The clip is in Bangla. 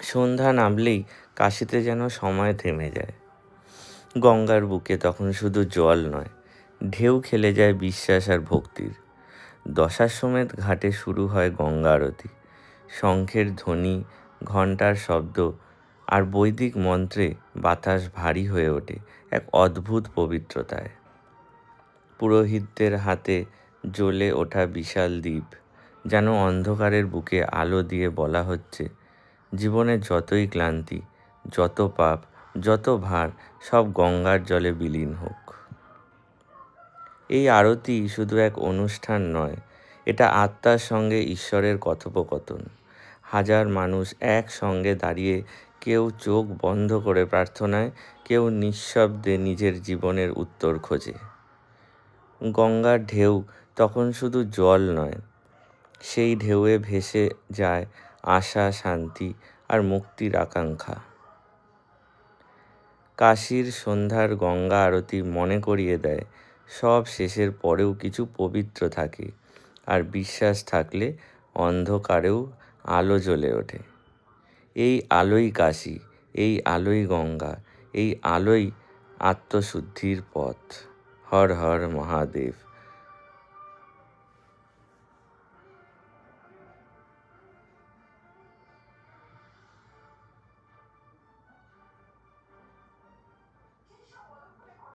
সন্ধ্যা নামলেই কাশিতে যেন সময় থেমে যায়। গঙ্গার বুকে তখন শুধু জল নয়, ঢেউ খেলে যায় বিশ্বাস আর ভক্তির। দশাশ্বমেধ ঘাটে শুরু হয় গঙ্গা আরতি। শঙ্খের ধ্বনি, ঘণ্টার শব্দ আর বৈদিক মন্ত্রে বাতাস ভারী হয়ে ওঠে এক অদ্ভুত পবিত্রতায়। পুরোহিতদের হাতে জ্বলে ওঠা বিশাল দ্বীপ, যেন অন্ধকারের বুকে আলো দিয়ে বলা হচ্ছে, জীবনের যতই ক্লান্তি, যত পাপ, যত ভার, সব গঙ্গার জলে বিলীন হোক। এই আরতি শুধু এক অনুষ্ঠান নয়, এটা আত্মার সঙ্গে ঈশ্বরের কথোপকথন। হাজার মানুষ একসঙ্গে দাঁড়িয়ে, কেউ চোখ বন্ধ করে প্রার্থনায়, কেউ নিঃশব্দে নিজের জীবনের উত্তর খোঁজে। গঙ্গার ঢেউ তখন শুধু জল নয়, সেই ঢেউয়ে ভেসে যায় আশা, শান্তি আর মুক্তির আকাঙ্ক্ষা। কাশীর সন্ধ্যার গঙ্গা আরতি মনে করিয়ে দেয়, সব শেষের পরেও কিছু পবিত্র থাকে, আর বিশ্বাস থাকলে অন্ধকারেও আলো জ্বলে ওঠে। এই আলোই কাশী, এই আলোই গঙ্গা, এই আলোই আত্মশুদ্ধির পথ। হর হর মহাদেব।